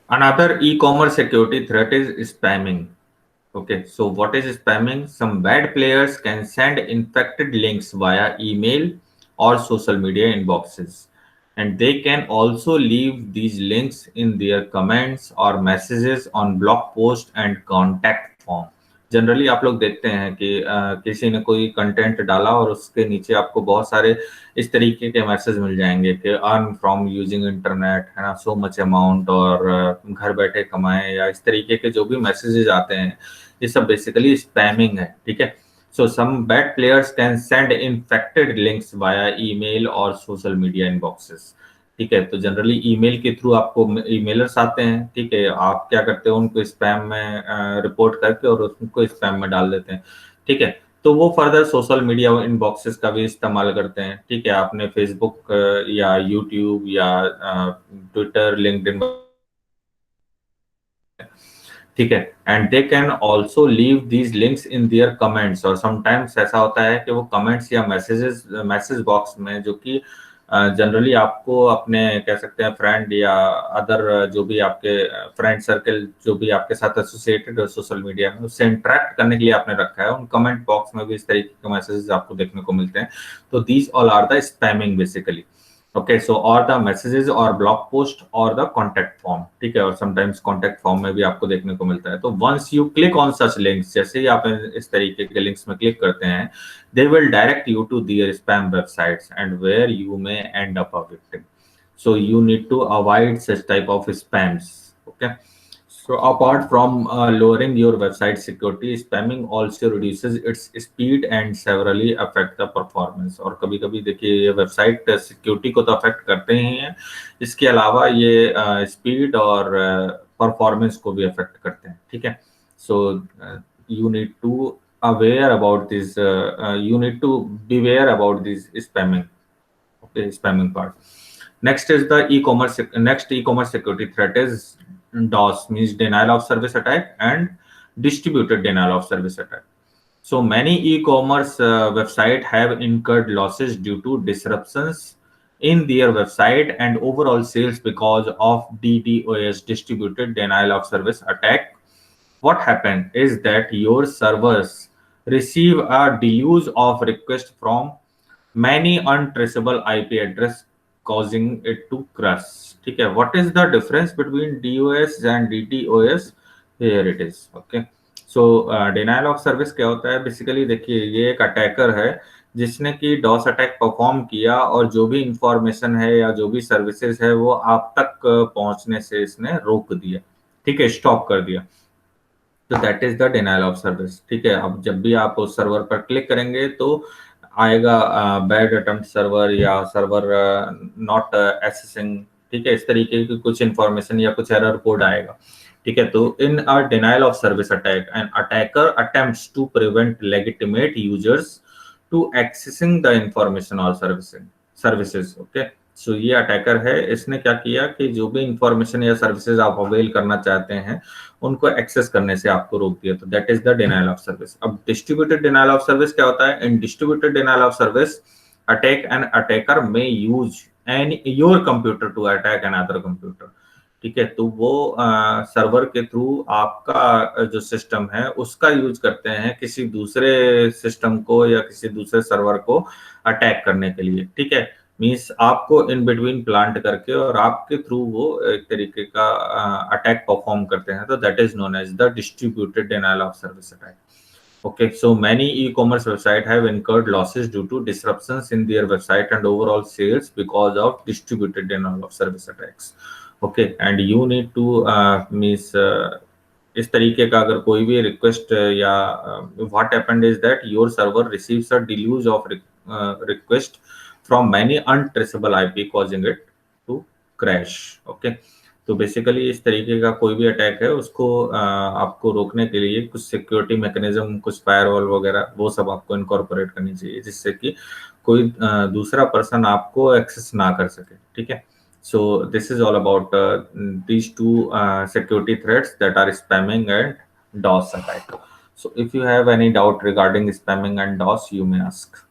Another e-commerce security threat is spamming. Okay, so what is spamming? Some bad players can send infected links via email or social media inboxes. And they can also leave these links in their comments or messages on blog post and contact form. Generally आप लोग देखते हैं कि किसी ने कोई content डाला और उसके नीचे आपको बहुत सारे इस तरीके के मैसेज मिल जाएंगे कि अर्न फ्रॉम यूजिंग इंटरनेट, है ना, सो मच अमाउंट, और घर बैठे कमाएं, या इस तरीके के जो भी मैसेजेस आते हैं, ये सब बेसिकली स्पैमिंग है। ठीक है, so some bad players can send infected links via email और सोशल मीडिया इनबॉक्सेस। ठीक है, तो जनरली ईमेल के थ्रू आपको ईमेलर्स आते हैं। ठीक है, आप क्या करते हो, उनको स्पैम में रिपोर्ट करके और उनको स्पैम में डाल देते हैं। ठीक है, तो वो फर्दर सोशल मीडिया इनबॉक्सेस का भी इस्तेमाल करते हैं। ठीक है, आपने फेसबुक या यूट्यूब या ट्विटर, लिंक्डइन, ठीक है, and they can also leave these links in their comments. और समटाइम्स ऐसा होता है कि वो कमेंट्स या मैसेज बॉक्स में, जो कि जनरली आपको अपने कह सकते हैं फ्रेंड या अदर जो भी आपके फ्रेंड सर्कल जो भी आपके साथ एसोसिएटेड है सोशल मीडिया में, उससे इंटरेक्ट करने के लिए आपने रखा है, उन कमेंट बॉक्स में भी इस तरीके के मैसेजेस आपको देखने को मिलते हैं। तो these all are the spamming basically. Okay, so और द मैसेजेस और ब्लॉग पोस्ट और द कॉन्टेक्ट फॉर्म। ठीक है, और समटाइम्स कॉन्टेक्ट फॉर्म में भी आपको देखने को मिलता है। तो once you click on such links, जैसे ही आप इस तरीके के लिंक्स में क्लिक करते हैं, they will direct you to their spam websites and where you may end up a victim. So you need to avoid such type of spams. Okay, so apart from lowering your website security, spamming also reduces its speed and severely affect the performance. और कभी कभी देखिए ये website security को तो affect करते ही हैं, इसके अलावा ये स्पीड और परफॉर्मेंस को भी अफेक्ट करते हैं। ठीक है, so you need to aware about this, you need to beware about this spamming. Okay, spamming part. Next is the e-commerce. Next e-commerce security threat is DOS, means denial of service attack, and distributed denial of service attack. So many e-commerce website have incurred losses due to disruptions in their website and overall sales because of DDoS, distributed denial of service attack. What happened is that your servers receive a deluge of requests from many untraceable IP address, causing it to crash. ठीक है, what is the difference between DOS and DDoS? Here it is. Okay, so denial of service क्या होता है? Basically देखिए, ये एक attacker है जिसने कि डॉस अटैक परफॉर्म किया, और जो भी इंफॉर्मेशन है या जो भी सर्विसेज है वो आप तक पहुंचने से इसने रोक दिया। ठीक है, स्टॉप कर दिया। तो that is the denial of service. ठीक है, अब जब भी आप उस सर्वर पर क्लिक करेंगे तो आएगा बैड अटेम्प्ट सर्वर या सर्वर नॉट एसेसिंग। ठीक है, इस तरीके की कुछ इंफॉर्मेशन या कुछ एरर कोड आएगा। ठीक है, तो in a denial of service attack, an attacker attempts to prevent legitimate users to accessing the information और सर्विसेज। ओके, सो ये अटैकर है, इसने क्या किया कि जो भी इंफॉर्मेशन या सर्विसेज आप अवेल करना चाहते हैं उनको एक्सेस करने से आपको रोक दिया। तो that is the denial of service. अब डिस्ट्रीब्यूटेड डिनायल ऑफ सर्विस क्या होता है? In distributed denial of service attack an attacker may use an your computer to attack an other computer. ठीक है, तो वो सर्वर के थ्रू आपका जो सिस्टम है उसका यूज करते हैं किसी दूसरे सिस्टम को या किसी दूसरे सर्वर को अटैक करने के लिए। ठीक है, मीन्स आपको इन बिटवीन प्लांट करके और आपके थ्रू वो एक तरीके का अटैक परफॉर्म करते हैं। तो that is known as the distributed denial of service attack. Okay, so many e-commerce websites have incurred losses due to disruptions in their website and overall sales because of distributed denial of service attacks. Okay, and you need to means इस तरीके का अगर कोई भी request या what happened is that your server receives a deluge of request from many untraceable IP causing it to crash. Okay, तो basically इस तरीके का कोई भी अटैक है उसको आपको रोकने के लिए कुछ सिक्योरिटी मैकेनिज्म, कुछ फायरवॉल वगैरह वो सब आपको इनकॉर्पोरेट करनी चाहिए, जिससे कि कोई दूसरा पर्सन आपको एक्सेस ना कर सके। ठीक है, so this is all about these two security threats, that are spamming and DOS attack. So if you have any doubt regarding spamming and DOS, you may ask.